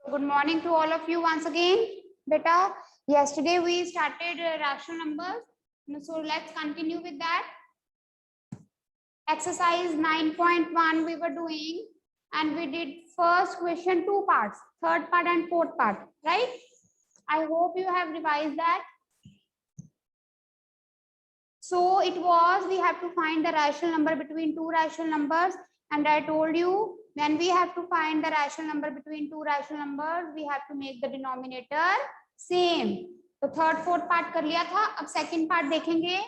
Good morning to all of you once again. Beta, yesterday we started rational numbers. So let's continue with that. Exercise 9.1 we were doing and we did first question two parts, third part and fourth part, right? I hope you have revised that. So it was, we have to find the rational number between two rational numbers, and I told you when we have to find the rational number between two rational numbers, we have to make the denominator same. तो third fourth part कर लिया था, अब second part देखेंगे.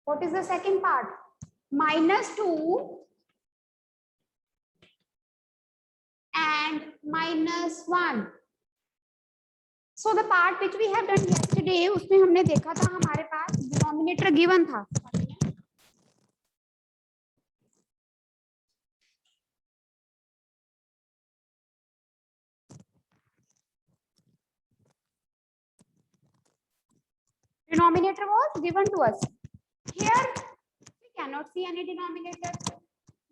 What is the second part? -2 and -1. So the part which we have done yesterday, उसमें हमने देखा था हमारे पास डिनोमिनेटर गिवन था. Denominator was given to us. Here we cannot see any denominator.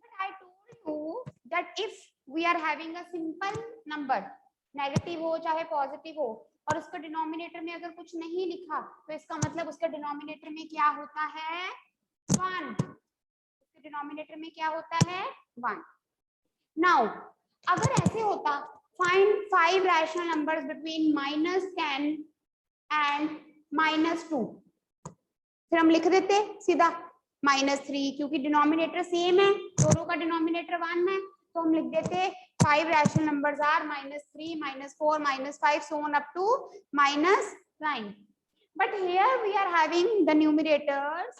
But I told you that if we are having a simple number, negative हो चाहे positive हो, और उसका डिनोमिनेटर में अगर कुछ नहीं लिखा तो इसका मतलब उसका डिनोमिनेटर में क्या होता है? 1. उसके डिनोमिनेटर में क्या होता है? 1. नाउ अगर ऐसे होता, find 5 rational numbers between -10 and -2, फिर हम लिख देते सीधा -3, क्योंकि डिनोमिनेटर सेम है, दोनों का डिनोमिनेटर 1 है, तो हम लिख देते 5 rational numbers are -3, -4, -5, so on up to -9. But here we are having the numerators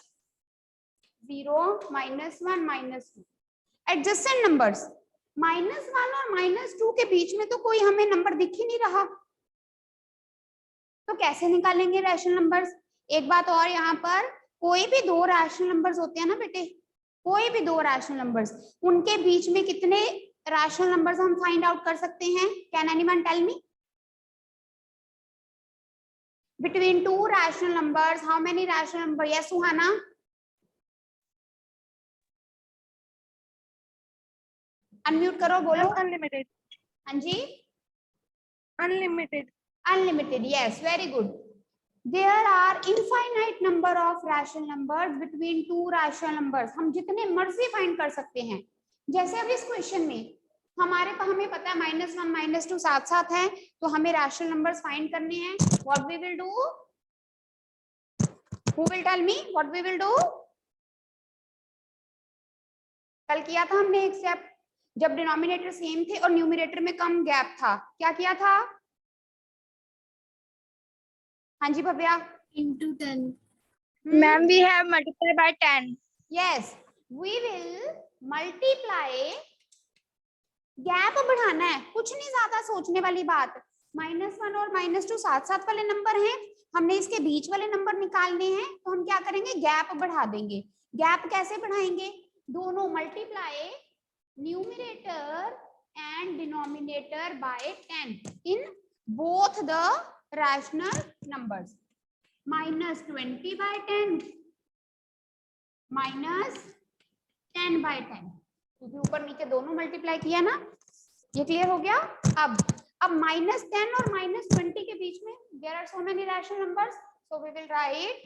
0, -1, -2. Adjacent numbers -1 और -2 के बीच में तो कोई हमें नंबर दिख ही नहीं रहा, तो कैसे निकालेंगे रैशनल नंबर्स? एक बात और, यहाँ पर कोई भी दो रैशनल नंबर्स होते हैं ना बेटे, कोई भी दो रैशनल नंबर्स, उनके बीच में कितने रैशनल नंबर्स हम फाइंड आउट कर सकते हैं? Can anyone tell me? Between two rational numbers how many rational number? Yes Suhana. Unmute करो, बोलो. अनलिमिटेड. हाँ जी, unlimited. Unlimited. Yes, very good. There are infinite number of rational numbers between two rational numbers. हम जितने मर्जी find कर सकते हैं. जैसे अब इस क्वेश्चन में हमें पता है -1 -2 साथ साथ है, तो हमें रैशनल नंबर्स फाइंड करने हैं. What we will do? Who will tell me what we will do? कल किया था हमने एक स्टेप, जब डिनोमिनेटर सेम थे और न्यूमरेटर में कम गैप था, क्या किया था? हाँ जी Bhavya. Into 10. Ma'am, we have multiplied by 10. Yes, we will multiply. Gap बढ़ाना है, कुछ नहीं ज्यादा सोचने वाली बात. -1 और -2 साथ साथ वाले नंबर हैं, हमने इसके बीच वाले नंबर निकालने हैं, तो हम क्या करेंगे? गैप बढ़ा देंगे. गैप कैसे बढ़ाएंगे? दोनों multiply numerator and denominator by 10 in both the rational numbers. -20 by 10 -10 by 10, क्योंकि ऊपर नीचे दोनों मल्टीप्लाई किया ना. ये क्लियर हो गया? अब -10 और -20 के बीच में there are so many rational numbers, so we will write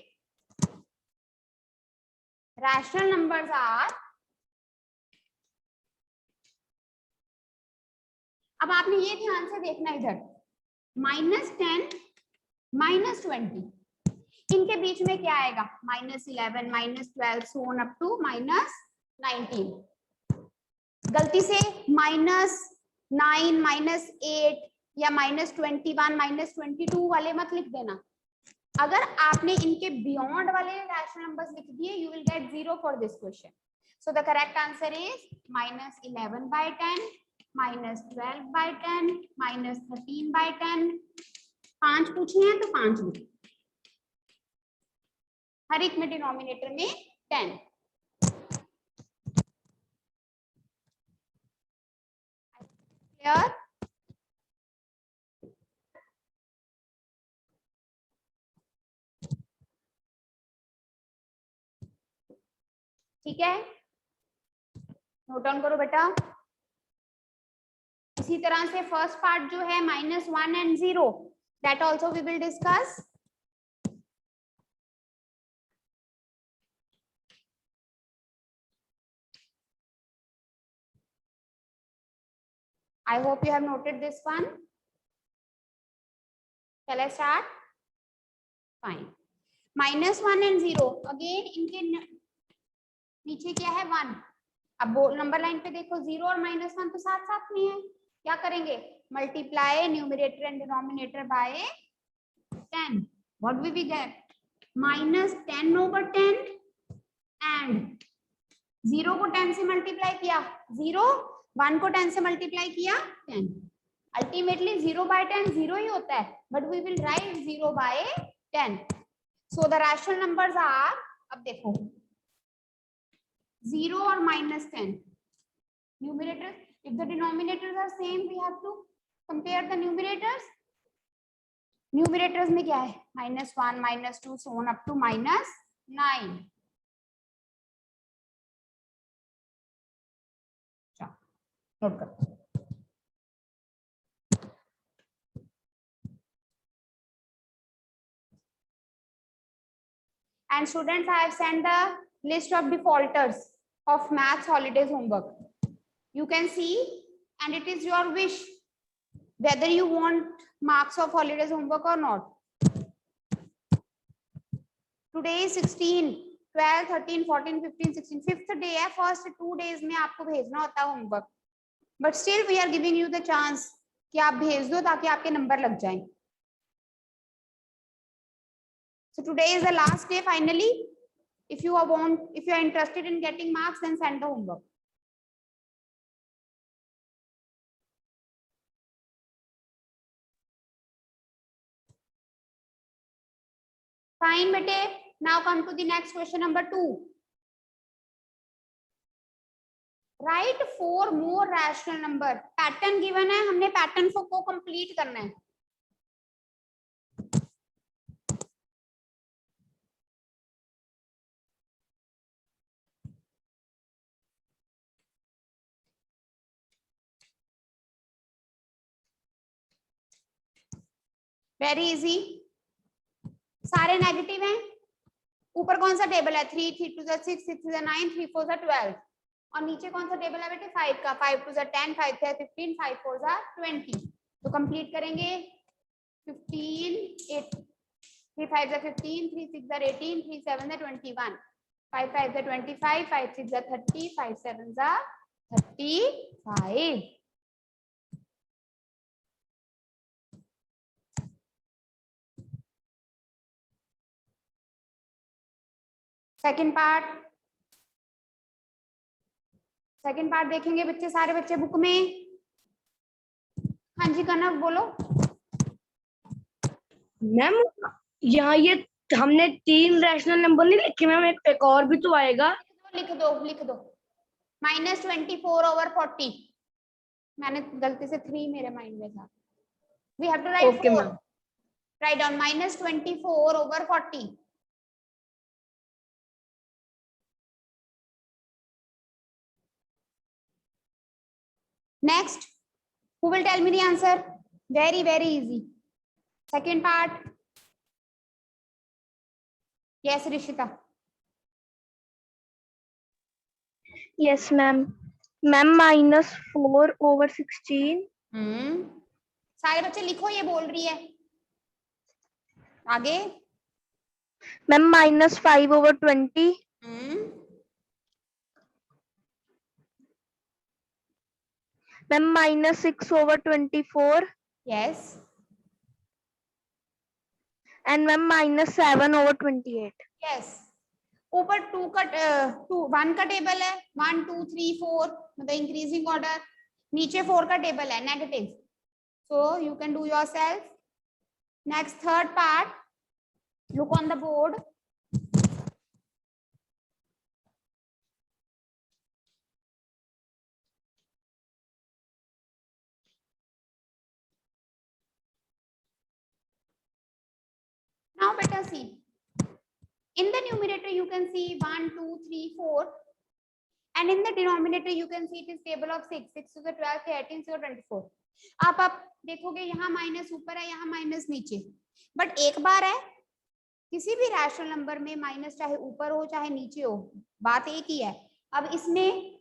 rational numbers are. अब आपने ये ध्यान से देखना इधर, -10 -20, इनके बीच में क्या आएगा? -11 -12 so on up to -19. गलती से -9 -8 या -21 -22 वाले मत लिख देना. अगर आपने इनके बियॉन्ड वाले रैशनल नंबर्स लिख दिए, you will get 0 for this question. So the correct answer is -11 by 10, -12 by 10, -13 by 10. 5 पूछे हैं तो 5 लिखें, हर एक में डिनोमिनेटर में 10. क्लियर? ठीक है. नोट डाउन करो बेटा। इसी तरह से फर्स्ट पार्ट जो है -1 and 0, that also we will discuss. I hope you have noted this one. Shall I start? Fine. -1 and 0, again इनके नीचे क्या है 1। अब नंबर लाइन पे देखो 0 और -1 तो साथ साथ में है, क्या करेंगे? Multiply numerator and denominator by 10। What will we get? -10/10 and 0 को 10 से मल्टीप्लाई किया 0, 1 को 10 से मल्टीप्लाई किया 10। अल्टीमेटली 0/10 0 ही होता है, but we will write 0/10। So the rational numbers are, अब देखो 0 और -10 numerators, if the denominators are same we have to compare the numerators। numerators में क्या है? -1 -2 so on up to -9। Note करो। And students, I have sent the list of defaulters of maths holidays homework. You can see, and it is your wish whether you want marks of holidays homework or not. Today is 16, 12, 13, 14, 15, 16, fifth day है, first 2 days में आपको भेजना होता है homework, but still we are giving you the chance कि आप भेज दो ताकि आपके नंबर लग जाएं। So today is the last day finally. If you are interested in getting marks, then send the homework. Fine, bete. Now come to the next question number 2. Write 4 more rational number. Pattern given है, हमने pattern को complete करना है। Very easy. सारे negative हैं। ऊपर कौन सा टेबल है? 3 3 2 6 6 9 3 4 12। और नीचे कौन सा टेबल है बेटे? 5 का। 5 2 10 5 3 15 5 4 20। तो कंप्लीट करेंगे। 15 8 3 5 15 3 6 18 3 7 21 5 5 25 5 6 30 5 7 35। सेकंड पार्ट देखेंगे बच्चे, सारे बच्चे बुक में। हाँ जी कनक बोलो। मैम यहाँ ये हमने 3 रैशनल नंबर नहीं लिखे मैम, एक और भी तो आएगा। लिख दो -24/40। मैंने गलती से 3 मेरे माइंड में था। We have to write 4. Write down -24/40. Next, who will tell me the answer? Very easy. Second part. Yes, Rishita. Yes ma'am. Ma'am -4/16. सारे बच्चे लिखो, ये बोल रही है। आगे ma'am -5/20। Ma'am -6/24। Yes. And ma'am -7/28। Yes. ऊपर 1 का टेबल है, 1 2 3 4 मतलब इंक्रीजिंग ऑर्डर। नीचे 4 का टेबल है negative, so you can do yourself. Next third part, look on the board. Now better see. In the numerator you can see 1 2 3 4, and in the denominator you can see it is table of 6, 6 to the 12, 18 to 24. आप देखोगे यहाँ minus ऊपर है, यहाँ minus नीचे, but एक बार है किसी भी रैशनल नंबर में माइनस चाहे ऊपर हो चाहे नीचे हो, बात एक ही है. अब इसमें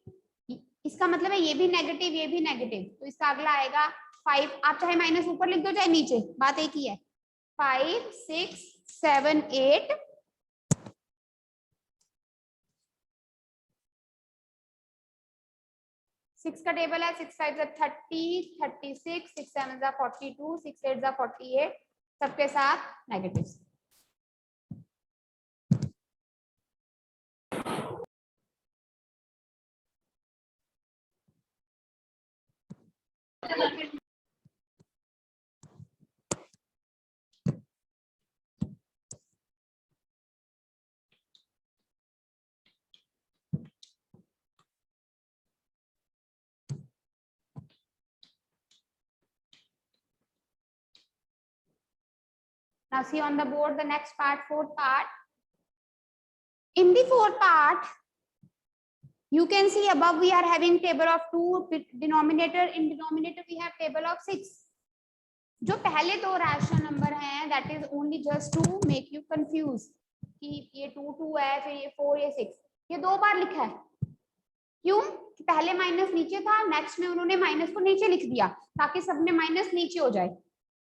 इसका मतलब है ये भी नेगेटिव ये भी नेगेटिव, तो इसका अगला आएगा 5. आप चाहे माइनस ऊपर लिख दो चाहे नीचे, बात एक ही है. 5, 6, 7, 8. 6 का टेबल है, 6 5 30, 36, 6 7 42, 6 8 48, सबके साथ negative. Now see on the board the next part, fourth part. In the fourth part, you can see above we are having table of 2, denominator, in denominator we have table of 6. जो पहले दो rational number हैं, that is only just to make you confuse कि ये 2 2 है, फिर ये 4 ये 6, ये दो बार लिखा है. क्यों? पहले माइनस नीचे था, नेक्स्ट में उन्होंने माइनस को नीचे लिख दिया ताकि सब में माइनस नीचे हो जाए.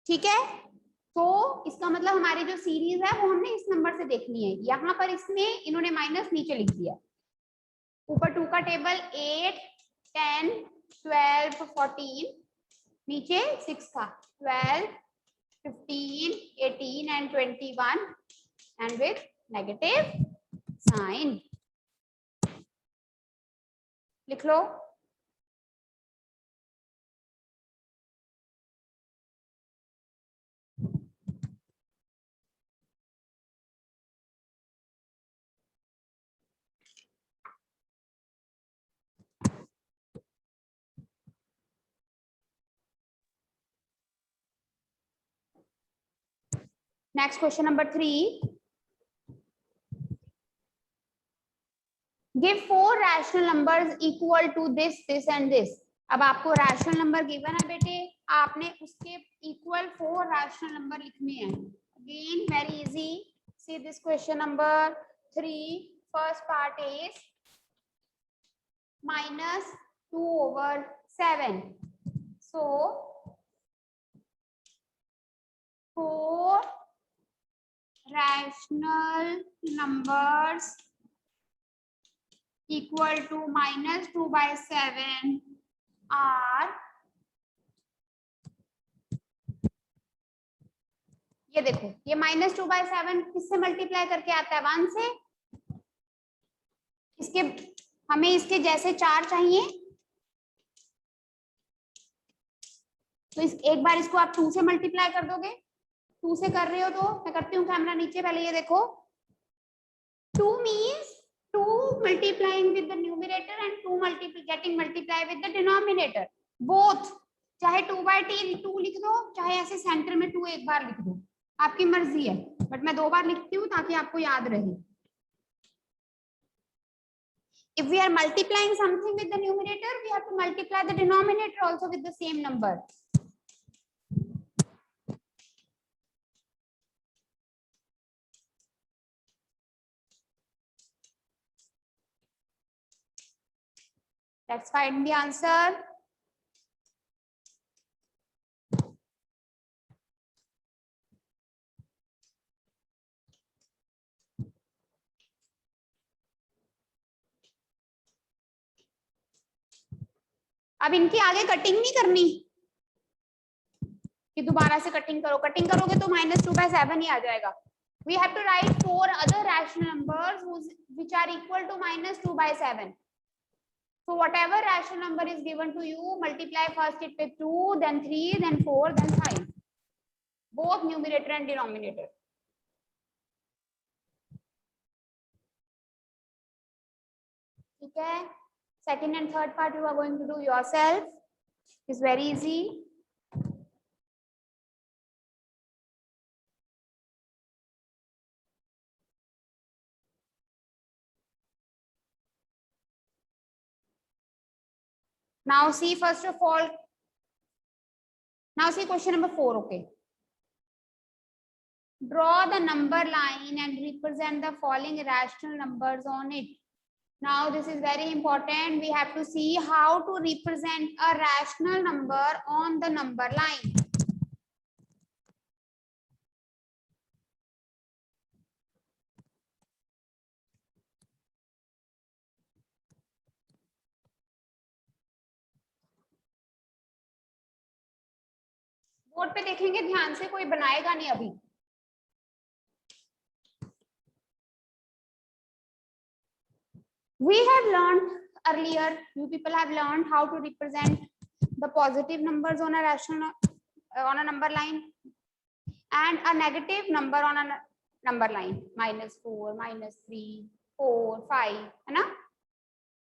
ठीक है, तो इसका मतलब हमारी जो सीरीज है वो हमने इस नंबर से देखनी है. यहाँ पर इसमें इन्होंने माइनस नीचे लिख दिया. ऊपर 2 का टेबल 8, 10, 12, 14, नीचे 6 का 12, 15, 18 and 21 and with negative sign. लिख लो. Next question number 3. Give 4 rational numbers equal to this, this and this. अब आपको रैशनल नंबर गिवन है बेटे, आपने उसके इक्वल 4 रैशनल नंबर लिखने हैं. Again very easy. See this question number 3. First part is minus 2/7. So 4 rational numbers equal to minus 2/7 are, ये देखो ये माइनस 2/7 किससे मल्टीप्लाई करके आता है? 1 से. इसके हमें इसके जैसे 4 चाहिए, तो एक बार इसको आप 2 से मल्टीप्लाई कर दोगे. 2 से कर रहे हो तो मैं करती हूँ कैमरा नीचे, पहले ये देखो. 2 means 2 multiplying with the numerator and 2 getting multiplied with the denominator. Both. चाहे 2/2 लिख दो, चाहे ऐसे सेंटर में 2 एक बार लिख दो, आपकी मर्जी है, बट मैं 2 बार लिखती हूँ ताकि आपको याद रहे. If we are multiplying something with the numerator, we have to multiply the denominator also with the same number. Let's find the answer. अब इनकी आगे कटिंग नहीं करनी कि दोबारा से कटिंग करो. कटिंग करोगे तो minus 2/7 ही आ जाएगा. We have to write 4 other rational numbers which are equal to minus 2/7. So whatever rational number is given to you, multiply first it with 2, then 3, then 4, then 5. Both numerator and denominator. Okay. Second and third part you are going to do yourself. It's very easy. Now see, first of all, now see question number 4. Okay. Draw the number line and represent the following rational numbers on it. Now this is very important. We have to see how to represent a rational number on the number line. Board पे देखेंगे ध्यान से, कोई बनाएगा नहीं अभी. We have learned earlier, you people have learned how to represent the positive numbers on a rational on a number line and a negative number on a number line, -4, -3, 4, 5, है ना.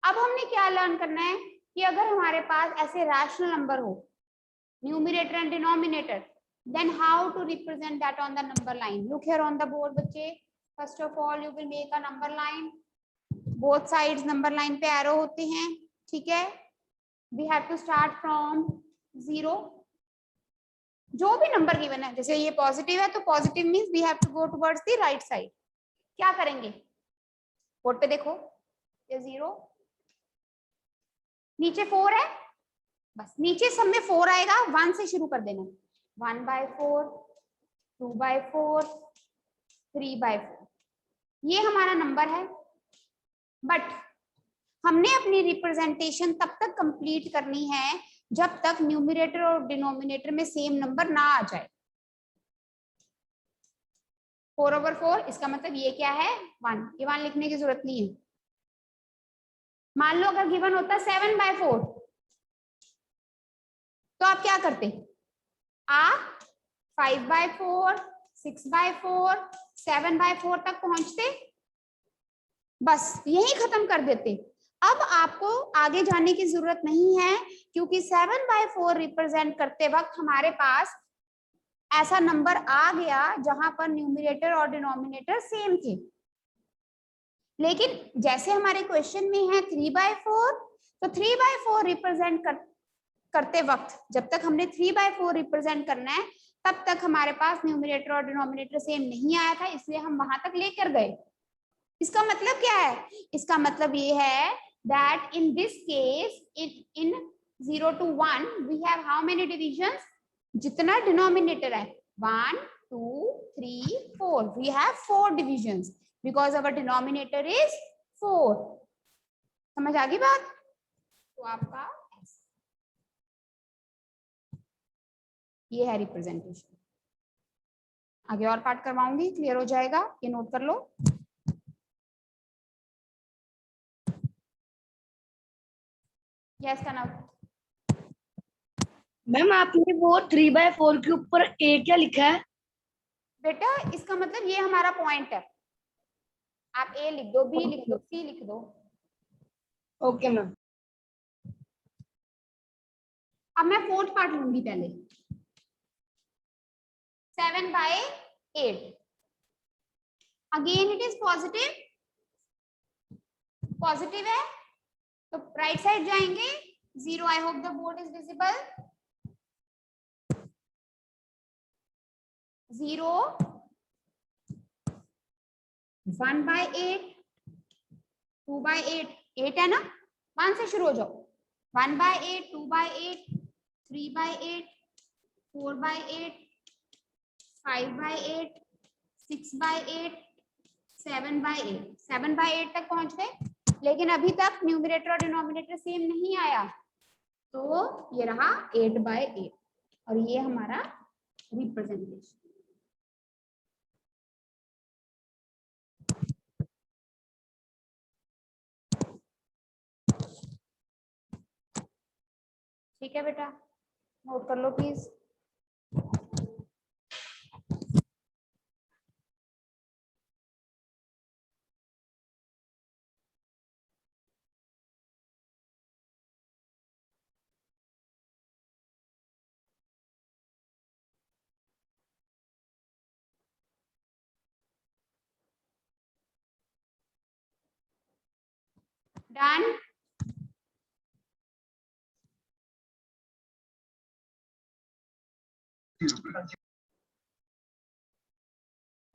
अब हमने क्या लर्न करना है कि अगर हमारे पास ऐसे रैशनल नंबर हो, numerator and denominator, then how to represent that on the number line. Look here on the board बच्चे. First of all you will make a number line. Both sides number line पे arrow होते हैं, ठीक है. We have to start from 0. जो भी number given है, जैसे ये पॉजिटिव है तो positive means we have to go towards the right side. क्या करेंगे, बोर्ड पे देखो, ये 0, नीचे 4 है, बस नीचे सब में 4 आएगा, 1 से शुरू कर देना. 1/4, 2/4, 3/4, ये हमारा नंबर है. बट हमने अपनी रिप्रेजेंटेशन तब तक कंप्लीट करनी है जब तक न्यूमरेटर और डिनोमिनेटर में सेम नंबर ना आ जाए. 4/4 इसका मतलब ये क्या है, 1. ये 1 लिखने की जरूरत नहीं है. मान लो अगर गिवन होता 7/4, तो आप क्या करते, आप 5/4, 6/4, 7/4 तक पहुंचते, बस यही खत्म कर देते. अब आपको आगे जाने की जरूरत नहीं है, क्योंकि 7/4 रिप्रेजेंट करते वक्त हमारे पास ऐसा नंबर आ गया जहां पर न्यूमरेटर और डिनोमिनेटर सेम थे. लेकिन जैसे हमारे क्वेश्चन में है 3/4, तो 3/4 रिप्रेजेंट करते वक्त, जब तक हमने 3/4 रिप्रेजेंट करना है, तब तक हमारे पास न्यूमरेटर और डिनोमिनेटर सेम नहीं आया था, इसलिए हम वहां तक लेकर गए. इसका मतलब क्या है, इसका मतलब ये है that in this case in 0 to 1 we have how many divisions, जितना डिनोमिनेटर है 1, 2, 3, 4, we have 4 divisions because our denominator is 4. समझ आ गई बात. तो आपका ये है रिप्रेजेंटेशन. आगे और पार्ट करवाऊंगी, क्लियर हो जाएगा, ये नोट कर लो. यस कनव. मैम आपने वो 3/4 के ऊपर ए क्या लिखा है? बेटा इसका मतलब ये हमारा पॉइंट है. आप ए लिख दो, बी लिख दो, सी लिख दो. Okay ma'am. अब मैं 4th पार्ट लूंगी पहले. 7/8, again it is positive. Positive है तो राइट साइड जाएंगे. 0, I hope the board is visible. 0, 1/8, 2/8, 8 है ना, 1 से शुरू हो जाओ. 1/8, 2/8, 3/8, 4/8, 5/8, 6/8, 7/8. 7/8 तक पहुंच गए, लेकिन अभी तक न्यूमरेटर और डिनोमिनेटर सेम नहीं आया, तो ये रहा 8/8 और ये हमारा रिप्रेजेंटेशन. ठीक है बेटा, नोट कर लो प्लीज. डन.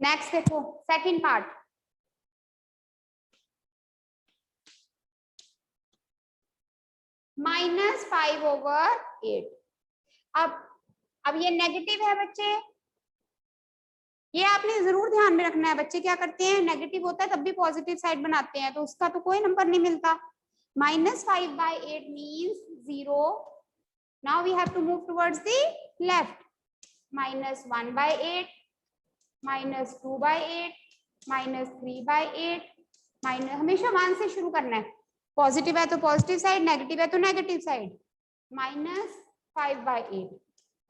नेक्स्ट देखो सेकंड पार्ट, -5/8। अब ये नेगेटिव है बच्चे, ये आपने जरूर ध्यान में रखना है। बच्चे क्या करते हैं, नेगेटिव होता है तब भी पॉजिटिव साइड बनाते हैं, तो उसका तो कोई नंबर नहीं मिलता। -5/8 means 0। Now we have to move towards the left. -1/8, -2/8, -3/8, minus, हमेशा 1 से शुरू करना है। पॉजिटिव है तो पॉजिटिव साइड, नेगेटिव है तो नेगेटिव साइड। -5/8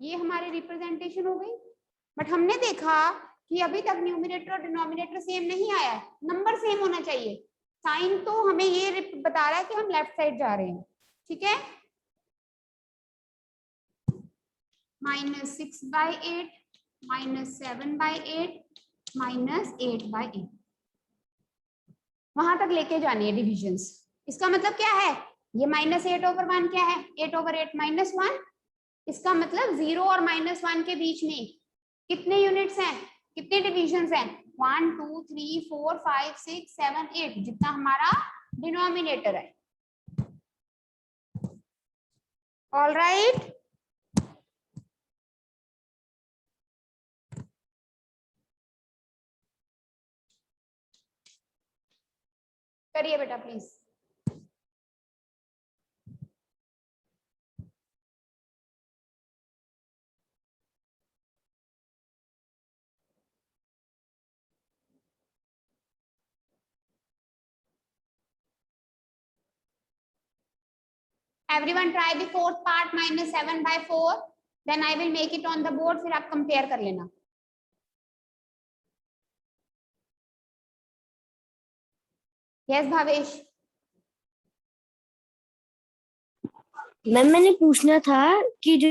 ये हमारी रिप्रेजेंटेशन हो गई। बट हमने देखा कि अभी तक न्यूमरेटर और डिनोमिनेटर सेम नहीं आया है, नंबर सेम होना चाहिए। साइन तो हमें ये बता रहा है कि हम लेफ्ट साइड जा रहे हैं, ठीक है। -6/8, -7/8, -8/8 वहां तक लेके जानी है डिविजन्स। इसका मतलब क्या है, ये -8/1 क्या है, 8/8 -1। इसका मतलब 0 और -1 के बीच में कितने यूनिट्स हैं, कितने डिविजन्स हैं, 1 2 3 4 5 6 7 8, जितना हमारा डिनोमिनेटर है। ऑल राइट, करिए बेटा please. Everyone try the fourth part, -7/4, then I will make it on the board, फिर आप कंपेयर कर लेना। यस भावेश। मैम मैंने पूछना था कि जो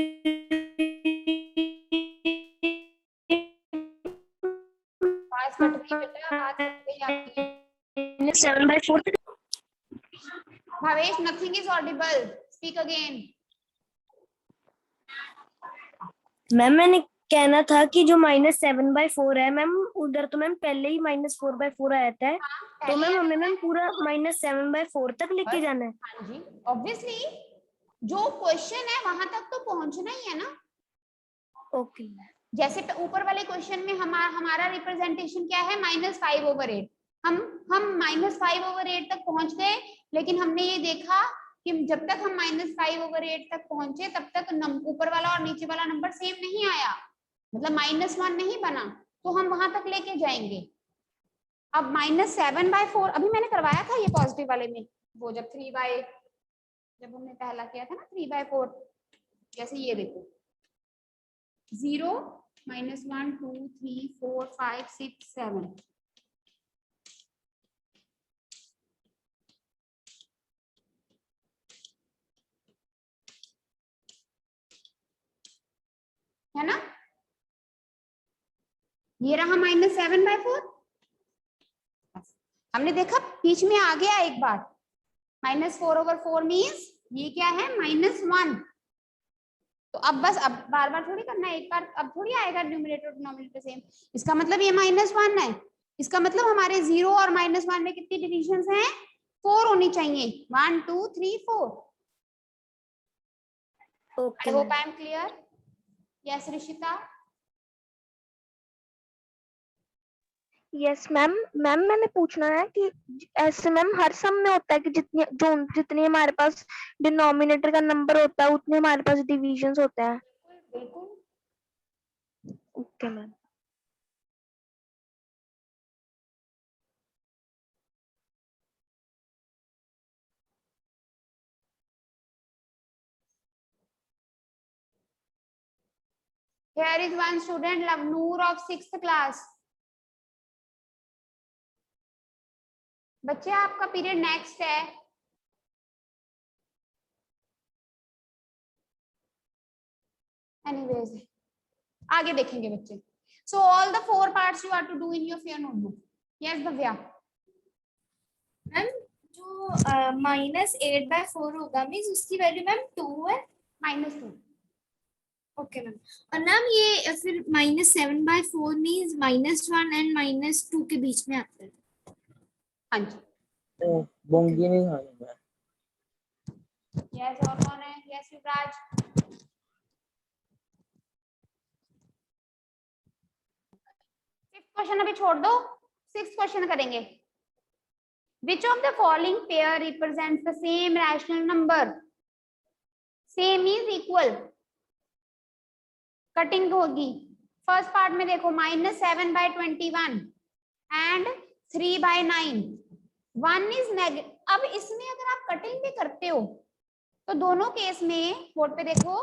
आवाज कट गई बेटा, आवाज कट गई आपकी। 7/4 Bhavesh, nothing is audible, speak again। Ma'am मैंने कहना था कि जो -7/4 है मैम, उधर तो मैम पहले ही -4/4 आया था, तो मैम हमें मैम पूरा -7/4 तक लेके जाना है। हाँ जी, ऑब्वियसली जो क्वेश्चन है वहां तक तो पहुंचना ही है ना। ओके। जैसे ऊपर वाले क्वेश्चन में हमारा रिप्रेजेंटेशन क्या है, -5/8। हम -5/8 तक पहुंच गए, लेकिन हमने ये देखा कि जब तक हम -5/8 तक पहुंचे तब तक ऊपर वाला और नीचे वाला नंबर सेम नहीं आया, मतलब -1 नहीं बना, तो हम वहां तक लेके जाएंगे। अब -7/4 अभी मैंने करवाया था ये पॉजिटिव वाले में, वो जब जब हमने पहला किया था ना 3/4, जैसे ये देखो 0 -1 2 3 4 5 6 7, है ना। ये रहा -7/4। हमने देखा बीच में आ गया एक बार, -4/4 मीन्स ये क्या है, -1। तो अब बस अब बार बार थोड़ी करना है, एक बार अब थोड़ी आएगा न्यूमरेटर डिनोमिनेटर सेम। इसका मतलब ये -1 है, इसका मतलब हमारे 0 और -1 में कितनी डिविजन्स हैं, 4 होनी चाहिए, 1 2 3 4। Okay I hope I am clear. Yes Rishita. Yes ma'am. Ma'am मैंने पूछना है कि ऐसे मैम हर सम में होता है कि जितनी हमारे पास डिनोमिनेटर का नंबर होता है उतने हमारे पास डिविजन्स होते हैं। बिल्कुल। Okay ma'am. Here is one student, Lavnoor of 6th class। बच्चे आपका पीरियड नेक्स्ट है। एनीवेज आगे देखेंगे बच्चे। So all the 4 parts you are to do in your fair notebook. Yes Bhavya. Ma'am जो -8/4 होगा मीन्स उसकी वैल्यू मैम 2 है। -2। Okay ma'am. और मैम ये फिर -7/4 मीन्स -1 एंड -2 के बीच में आता है। हाँ जी, बोंगी नहीं खानी मैं। यस। और कौन है? यस युवराज। फिफ्थ क्वेश्चन अभी छोड़ दो, सिक्स्थ क्वेश्चन करेंगे। Which of the following pair represents the same rational number? Same is equal. Cutting होगी। फर्स्ट पार्ट में देखो -7/21 एंड 3/9, 1 इज नेगेटिव। अब इसमें अगर आप कटिंग भी करते हो तो दोनों केस में बोर्ड पे देखो,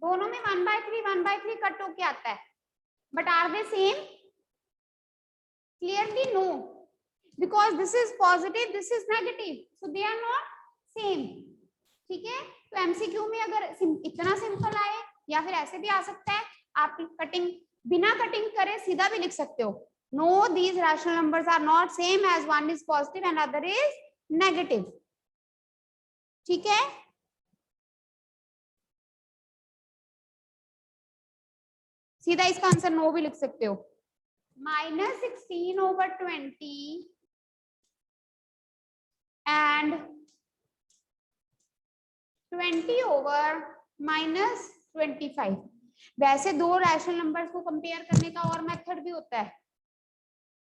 दोनों में 1/3 कट होके आता है, but are they same? Clearly no, because this is positive, this is negative, so they are not same. ठीक है, तो एमसीक्यू में अगर इतना सिंपल आए या फिर ऐसे भी आ सकता है, आप कटिंग बिना कटिंग करे सीधा भी लिख सकते हो। No, these rational numbers are not same as one is positive and other is negative. ठीक है, सीधा इसका आंसर नो भी लिख सकते हो। -16/20 एंड 20/-25। वैसे दो रैशनल नंबर्स को कंपेयर करने का और मेथड भी होता है।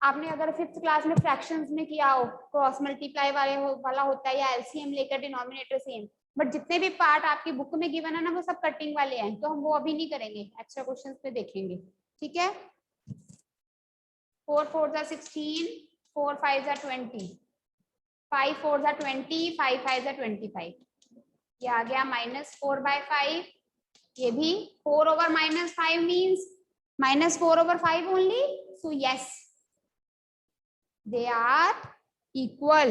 आपने अगर 5th क्लास में फ्रैक्शंस में किया हो, क्रॉस मल्टीप्लाई वाला होता है, या एलसीएम लेकर डिनोमिनेटर सेम, बट जितने भी पार्ट आपकी बुक में गिवन है ना, वो सब कटिंग वाले हैं, तो हम वो अभी नहीं करेंगे, एक्स्ट्रा क्वेश्चंस पे देखेंगे। ठीक है, 4 4s are 16, 4 5s are 20, 5 4s are 20, 5 5s are 25। ये आ गया -4/5। ये भी 4/-5 means -4/5 only, so yes they are equal।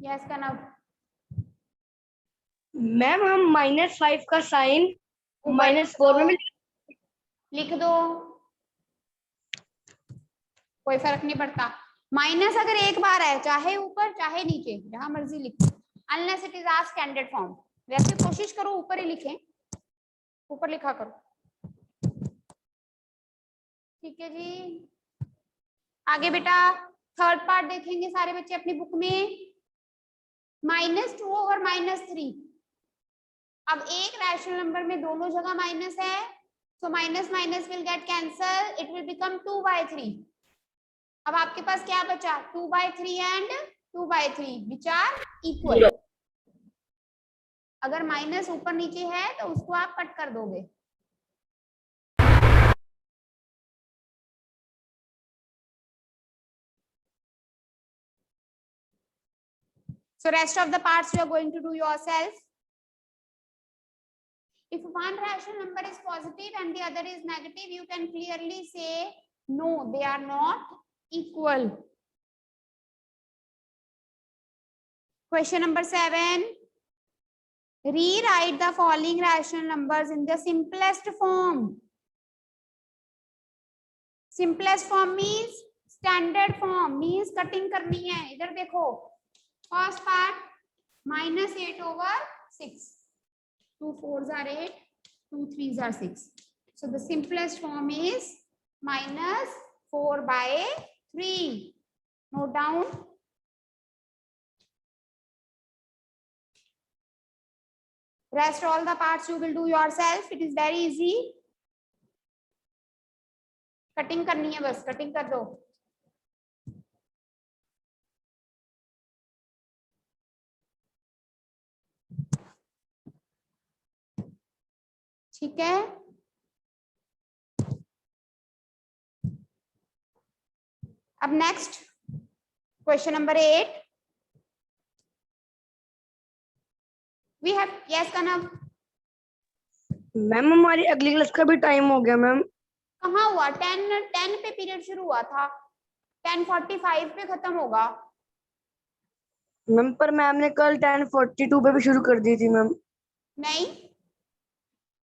yes Kanav, ma'am हम -5 का साइन -4 में लिख दो, कोई फर्क नहीं पड़ता। माइनस अगर एक बार है, चाहे ऊपर चाहे नीचे, जहां मर्जी लिखो, unless it is are standard form. वैसे कोशिश करो ऊपर ही लिखें, ऊपर लिखा करो। ठीक है जी, आगे बेटा थर्ड पार्ट देखेंगे सारे बच्चे अपनी बुक में। -2 और -3। अब एक रैशनल नंबर में दोनों जगह माइनस है, so minus minus will get cancel, it will become 2/3। अब आपके पास क्या बचा? 2/3 एंड 2/3 विच आर इक्वल। अगर माइनस ऊपर नीचे है तो उसको आप कट कर दोगे। So rest of the parts you are going to do yourself. If one rational number is positive and the other is negative, you can clearly say no, they are not equal. Question number 7. Rewrite the following rational numbers in the simplest form. Simplest form means standard form, means cutting करनी है। इधर देखो, first part -8/6, 2 4s are 8, 2 3s are 6. So the simplest form is -4/3. Note down. Rest all the parts you will do yourself. It is very easy. Cutting करनी है, बस cutting कर दो। ठीक है, अब next question number 8। We have, yes Kanav. Ma'am हमारी अगली क्लास का भी टाइम हो गया मैम। कहाँ हुआ? 10 पे पीरियड शुरू हुआ था, 10:45 पे खत्म होगा। मैम पर मैम ने कल 10:42 पे भी शुरू कर दी थी मैम। नहीं,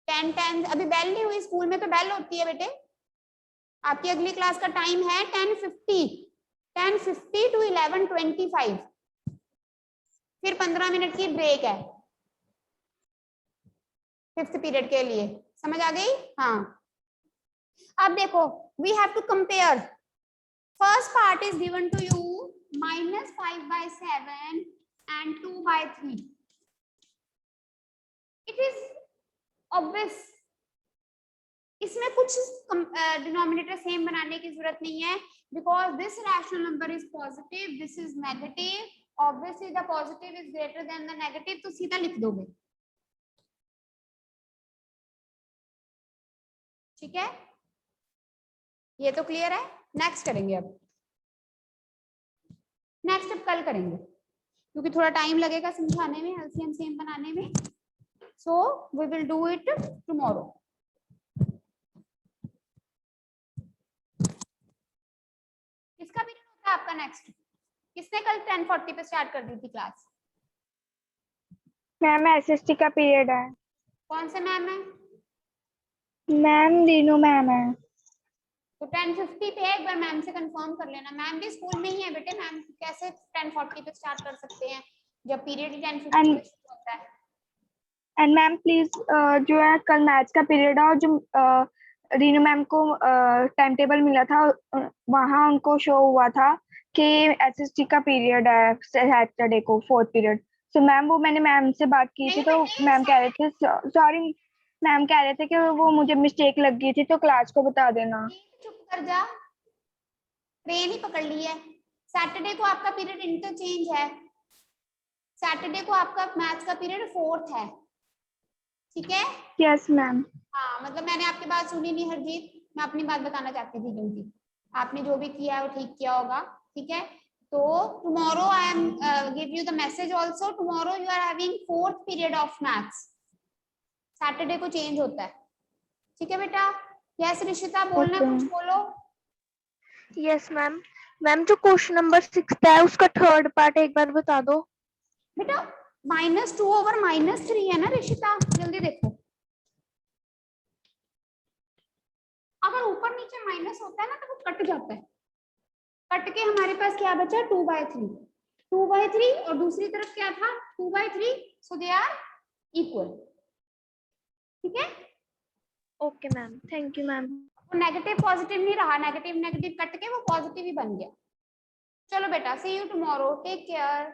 10 अभी बेल नहीं हुई, स्कूल में तो बेल होती है बेटे। आपकी अगली क्लास का टाइम है 10:50 टू 11:25, फिर 15 मिनट की ब्रेक है 5th पीरियड के लिए। समझ आ गई? हाँ, अब देखो, we have to compare. First part is given to you -5/7 and 2/3. It is obvious, इसमें कुछ डिनोमिनेटर सेम बनाने की जरूरत नहीं है, because this rational number is positive, this is negative, obviously the positive is greater than the negative, तो सीधा लिख दोगे। ठीक है, ये तो क्लियर है। नेक्स्ट करेंगे, अब नेक्स्ट अब कल करेंगे, क्योंकि थोड़ा टाइम लगेगा समझाने में, एलसीएम सेम बनाने में। So we will do it tomorrow. किसका पीरियड होता है आपका नेक्स्ट? किसने कल 10:40 पे स्टार्ट कर दी थी क्लास? मैम एसएसटी का पीरियड है। कौन से मैम है? मैम रीनू मैम है। तो 10:50 पे एक बार मैम से कंफर्म कर लेना। मैम भी स्कूल में ही है बेटे, मैम कैसे 10:40 पे स्टार्ट कर सकते हैं जब पीरियड ही 10:50 पे शुरू होता है। एंड मैम प्लीज जो है कल मैथ्स का पीरियड है, और जो रीनू मैम को टाइम टेबल मिला था वहाँ उनको शो हुआ था कि एसएसटी का पीरियड है सैटरडे को 4th पीरियड। सो मैम वो मैंने मैम से बात की थी, तो मैम कह रहे थे, सॉरी मैम कह रहे थे कि वो मुझे मिस्टेक लग गई थी, तो क्लास को बता देना। चुप कर जा, ट्रेन ही पकड़ ली है। सैटरडे को आपका पीरियड इंटरचेंज है, सैटरडे को आपका मैथ्स का पीरियड 4th है। ठीक है? Yes ma'am. हाँ, मतलब मैंने आपकी बात सुनी नहीं हरजीत, मैं अपनी बात बताना चाहती थी, क्योंकि आपने जो भी किया है वो ठीक किया होगा। ठीक है, तो tomorrow I am give you the message also, tomorrow you are having 4th period of maths. Saturday को चेंज होता है। ठीक है बेटा? यस रिशिता, बोलना Okay. कुछ बोलो। Yes ma'am. मैम जो क्वेश्चन नंबर 6 है उसका थर्ड पार्ट एक बार बता दो। बेटा -2 ओवर -3 है ना रिशिता, जल्दी देखो। अगर ऊपर नीचे माइनस होता है ना तो वो कट जाता है, कट के हमारे पास क्या बचा 2/3, 2/3 और दूसरी तरफ क्या था 2/3, सो दे आर इक्वल। ठीक है, okay ma'am, thank you ma'am. वो नेगेटिव पॉजिटिव नहीं रहा, नेगेटिव नेगेटिव कट के वो पॉजिटिव ही बन गया। चलो बेटा, सी यू टुमारो, टेक केयर।